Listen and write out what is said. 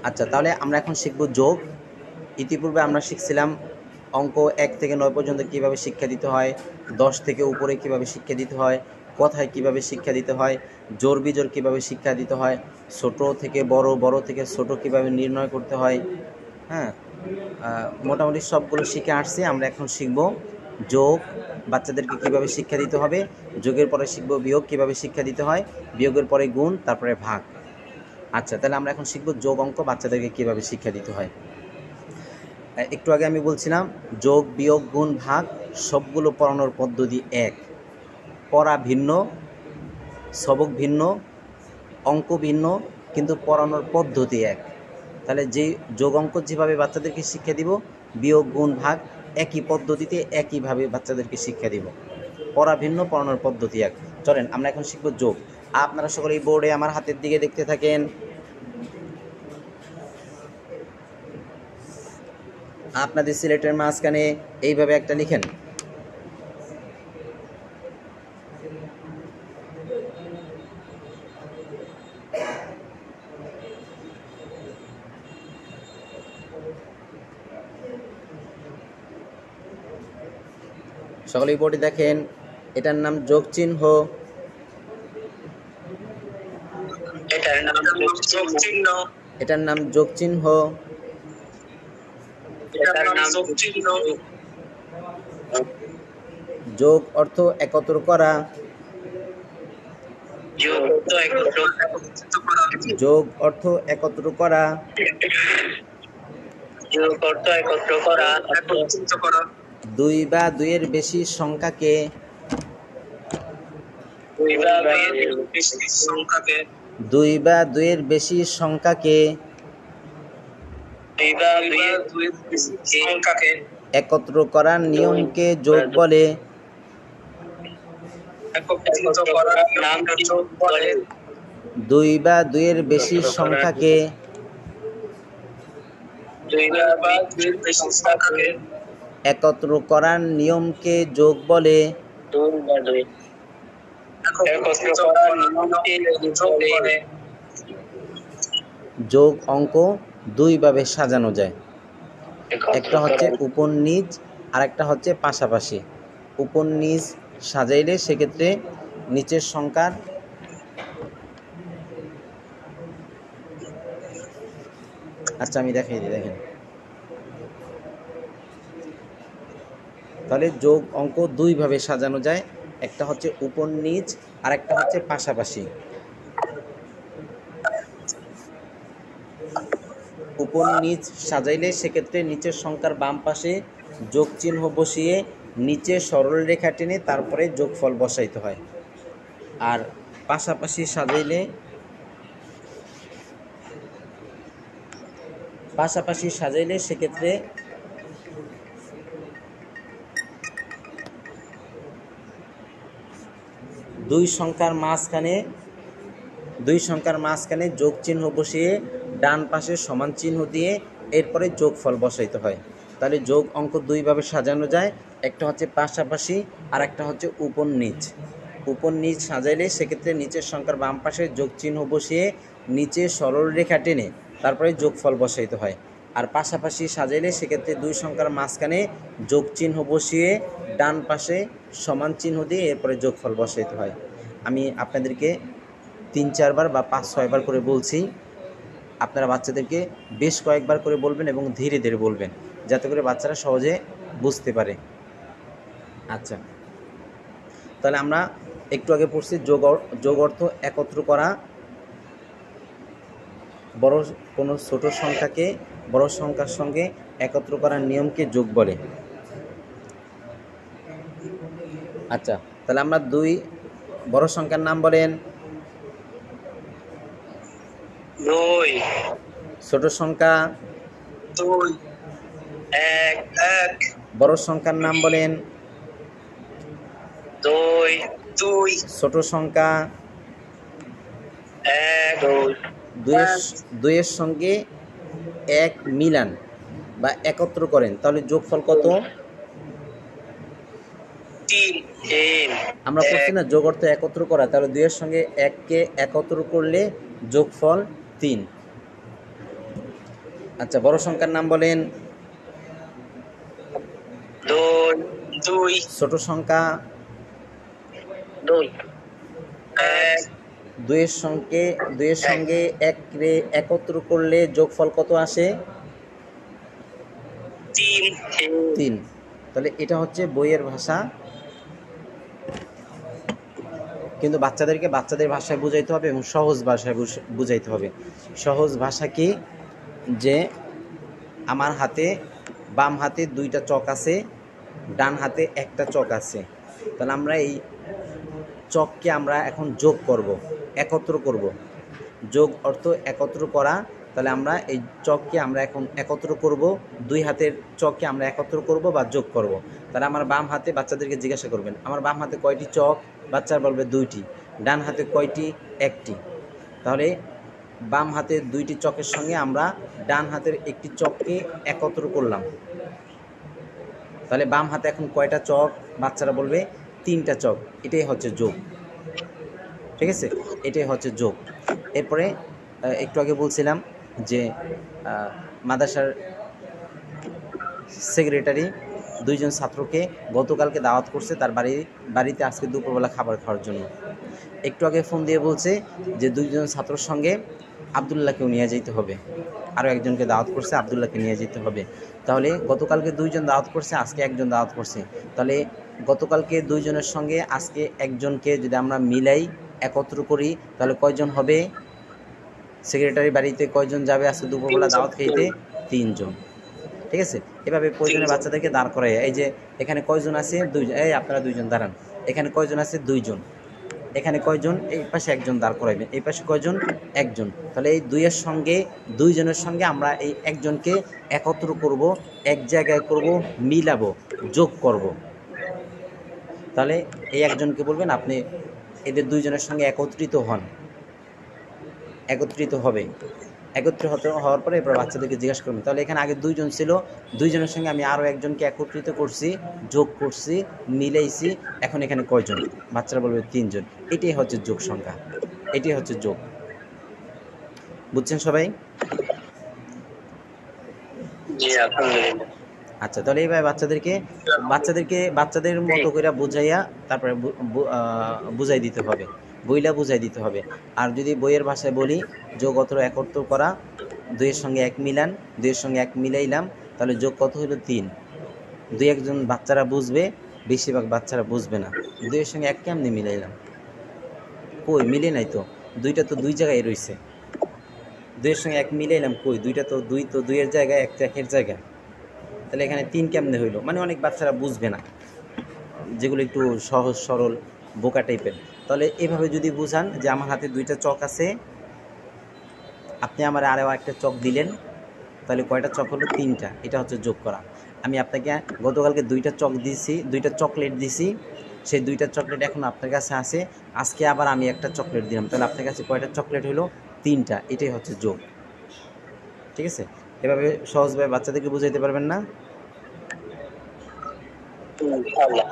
আচ্ছা, তাহলে আমরা এখন শিখব যোগ। ইতিপূর্বে আমরা শিখছিলাম অঙ্ক 1 থেকে 9 পর্যন্ত কিভাবে শিক্ষা দিতে হয়, 10 থেকে উপরে কিভাবে শিক্ষা দিতে হয়, কথায় কিভাবে শিক্ষা দিতে হয়, জোড় বিজোড় কিভাবে শিক্ষা দিতে হয়, ছোট থেকে বড়, বড় থেকে ছোট কিভাবে নির্ণয় করতে হয়। হ্যাঁ, মোটামুটি সবগুলো শিখে আসছি। আমরা এখন শিখব যোগ, বাচ্চাদেরকে কিভাবে শিক্ষা দিতে হবে। যোগের পরে শিখব বিয়োগ কিভাবে শিক্ষা দিতে হয়, বিয়োগের পরে গুণ, তারপরে ভাগ। আচ্ছা, তাহলে আমরা এখন শিখব যোগ অঙ্ক বাচ্চাদেরকে কিভাবে শিক্ষা দিতে হয়। একটু আগে আমি বলছিলাম যোগ বিয়োগ গুণ ভাগ সবগুলো পড়ানোর পদ্ধতি এক, পড়া ভিন্ন, সবক ভিন্ন, অঙ্ক ভিন্ন, কিন্তু পড়ানোর পদ্ধতি এক। তাহলে যে যোগ অঙ্ক যেভাবে বাচ্চাদেরকে শিক্ষা দিব, বিয়োগ গুণ ভাগ একই পদ্ধতিতে একইভাবে বাচ্চাদেরকে শিক্ষা দিব। পড়া ভিন্ন, পড়ানোর পদ্ধতি এক। চলেন আমরা এখন শিখব যোগ। আপনারা সকলে এই বোর্ডে আমার হাতের দিকে দেখতে থাকেন। আপনাদের সিলেটের মাঝখানে এইভাবে একটা লিখেন। সকলেই বোর্ডে দেখেন, এটার নাম যোগ চিহ্ন। এটার নাম যোগ চিহ্ন। যোগ অর্থ একত্র করা। যোগ অর্থ একত্র করা। দুই বা দুইয়ের বেশি সংখ্যাকে একত্র করার নিয়মকে যোগ বলে। দুই বা দুইয়ের বেশি সংখ্যাকে একত্র করার নিয়মকে যোগ বলে। যোগ অঙ্ক দুইভাবে সাজানো যায়। একটা হচ্ছে উপর নিচ, আর একটা হচ্ছে পাশাপাশি। উপর নিচ সাজাইলে সেক্ষেত্রে নিচের সংখ্যার আচ্ছা আমি দেখাই দিই, দেখেন। তাহলে যোগ অঙ্ক দুইভাবে সাজানো যায়, একটা হচ্ছে উপর নিচ আর একটা হচ্ছে পাশাপাশি। উপর নিচ সাজাইলে সেক্ষেত্রে নিচের সংখ্যার বাম পাশে যোগ চিহ্ন বসিয়ে নিচে সরল রেখা টেনে তারপরে যোগফল বসাইতে হয়। আর পাশাপাশি সাজাইলে সেক্ষেত্রে দুই সংখ্যার মাঝখানে যোগ চিহ্ন বসিয়ে ডান পাশে সমান চিহ্ন দিয়ে এরপরে যোগফল বসাইতে হয়। তাহলে যোগ অঙ্ক দুইভাবে সাজানো যায়, একটা হচ্ছে পাশাপাশি আর একটা হচ্ছে উপর নিচ। উপর নিচ সাজাইলে সেক্ষেত্রে নিচের সংখ্যার বাম পাশে যোগ চিহ্ন বসিয়ে নিচে সরল রেখা টেনে তারপরে যোগফল বসাইতে হয়। আর পাশাপাশি সাজাইলে সেক্ষেত্রে দুই সংখ্যার মাঝখানে যোগ চিহ্ন বসিয়ে ডান পাশে সমান চিহ্ন দিয়ে এরপরে যোগফল বসাইতে হয়। আমি আপনাদেরকে 3-4 বার বা 5-6 বার করে বলছি, আপনারা বাচ্চাদেরকে বেশ কয়েকবার করে বলবেন এবং ধীরে ধীরে বলবেন, যাতে করে বাচ্চারা সহজে বুঝতে পারে। আচ্ছা, তাহলে আমরা একটু আগে পড়ছি যোগ অর্থ একত্র করা। বড় কোনো ছোট সংখ্যাকে বড় সংখ্যার সঙ্গে একত্র করার নিয়মকে যোগ বলে। আচ্ছা, তাহলে আমরা দুই বড় সংখ্যার নাম বলেন। ছোট সংখ্যা 2 1 বড় সংখ্যার নাম বলেন। 2 ছোট সংখ্যা 1 দুইয়ের সঙ্গে এক মিলান বা একত্র করেন, তাহলে যোগফল কত? 3 আমরা বলছি না যোগ অর্থ একত্র করা, তাহলে দুইয়ের সঙ্গে এককে একত্র করলে যোগফল 3। আচ্ছা, বড় সংখ্যার নাম বলেন। দুই দুই ছোট সংখ্যা। দুই এক দুইয়ের এক সঙ্গে এক রে একত্র করলে যোগফল কত আসে? তিন 3। তাহলে এটা হচ্ছে বইয়ের ভাষা, কিন্তু বাচ্চাদেরকে বাচ্চাদের ভাষায় বুঝাইতে হবে এবং সহজ ভাষায় বুঝাইতে হবে। সহজ ভাষা কি? যে আমার হাতে বাম হাতে 2টা চক আছে, ডান হাতে একটা চক আছে। তাহলে আমরা এই চককে আমরা এখন যোগ করব, একত্র করব। যোগ অর্থ একত্র করা। তাহলে আমরা এই চককে আমরা এখন একত্র করব, 2 হাতের চককে আমরা একত্র করব বা যোগ করব। তাহলে আমার বাম হাতে, বাচ্চাদেরকে জিজ্ঞাসা করবেন আমার বাম হাতে কয়টি চক, বাচ্চারা বলবে 2টি। ডান হাতে কয়টি? 1টি। তাহলে বাম হাতের 2টি চকের সঙ্গে আমরা ডান হাতের একটি চককে একত্র করলাম। তাহলে বাম হাতে এখন কয়টা চক? বাচ্চারা বলবে 3টা চক। এটাই হচ্ছে যোগ। ঠিক আছে, এটাই হচ্ছে যোগ। এরপরে একটু আগে বলছিলাম যে মাদ্রাসার সেক্রেটারি 2জন ছাত্রকে গতকালকে দাওয়াত করছে তার বাড়িতে আজকে দুপুরবেলা খাবার খাওয়ার জন্য। একটু আগে ফোন দিয়ে বলছে যে 2জন ছাত্রর সঙ্গে আবদুল্লাহকেও নিয়ে যেতে হবে। আরও একজনকে দাওয়াত করছে, আবদুল্লাহকে নিয়ে যেতে হবে। তাহলে গতকালকে 2জন দাওয়াত করছে, আজকে একজন দাওয়াত করছে। তাহলে গতকালকে 2জনের সঙ্গে আজকে একজনকে যদি আমরা মিলাই, একত্র করি, তাহলে কয়জন হবে? সেক্রেটারি বাড়িতে কয়জন যাবে আজকে দুপুরবেলা দাওয়াত খেতে? 3জন। ঠিক আছে, এভাবে প্রয়োজনে বাচ্চাদেরকে দাঁড় করাই। এই যে এখানে কয়জন আছে? 2জন। এই আপনারা 2জন দাঁড়ান। এখানে কয়জন আছে? 2জন। এখানে কয়জন? এই পাশে একজন দাঁড় করাইবেন। এই পাশে কয়জন? একজন। তাহলে এই 2-এর সঙ্গে 2জনের সঙ্গে আমরা এই একজনকে একত্র করব, এক জায়গায় করব, মিলাবো, যোগ করব। তাহলে এই একজনকে বলবেন আপনি এদের 2জনের সঙ্গে একত্রিত হন, একত্রিত হবে। একত্রিত হওয়ার পরে এরপর বাচ্চাদেরকে জিজ্ঞাসা করবেন তাহলে এখানে আগে 2জন ছিল, 2জনের সঙ্গে আমি আরও একজনকে একত্রিত করছি, যোগ করছি, মিলাইছি, এখন এখানে কয়জন? বাচ্চারা বলবে 3জন। এটাই হচ্ছে যোগ সংখ্যা, এটাই হচ্ছে যোগ। বুঝছেন সবাই? জি আলহামদুলিল্লাহ। আচ্ছা, তাহলে এইভাবে বাচ্চাদের মতো করে বুঝাইয়া তারপরে বুঝাই দিতে হবে, বইলা বুঝাই দিতে হবে। আর যদি বইয়ের ভাষায় বলি যোগ অথর একত্র করা, 2-এর সঙ্গে 1 মিলান, 2-এর সঙ্গে 1 মিলাইলাম, তাহলে যোগ কত হলো? 3। 2-1জন বাচ্চারা বুঝবে, বেশিরভাগ বাচ্চারা বুঝবে না। 2-এর সঙ্গে 1 কেমনি মিলাইলাম? কই মিলে নাই তো, 2টা তো 2 জায়গায় রয়েছে। 2-এর সঙ্গে 1 মিলাইলাম, কই 2টা তো 2-এর জায়গায়, 1 তো 1-এর জায়গায়। তাহলে এখানে 3 কেমনে হইলো? মানে অনেক বাচ্চারা বুঝবে না, যেগুলো একটু সহজ সরল বোকা টাইপের। তাহলে এভাবে যদি বুঝান যে আমার হাতে 2টা চক আছে, আপনি আমার আরও একটা চক দিলেন, তাহলে কয়টা চক হলো? 3টা। এটা হচ্ছে যোগ করা। আমি আপনাকে গতকালকে 2টা চক দিয়েছি, 2টা চকলেট দিছি, সেই 2টা চকলেট এখন আপনার কাছে আছে, আজকে আবার আমি একটা চকলেট দিলাম, তাহলে আপনার কাছে কয়টা চকলেট হলো? 3টা। এটাই হচ্ছে যোগ। ঠিক আছে, এভাবে সহজভাবে বাচ্চাদেরকে বুঝাইতে পারবেন না? ইনশাআল্লাহ।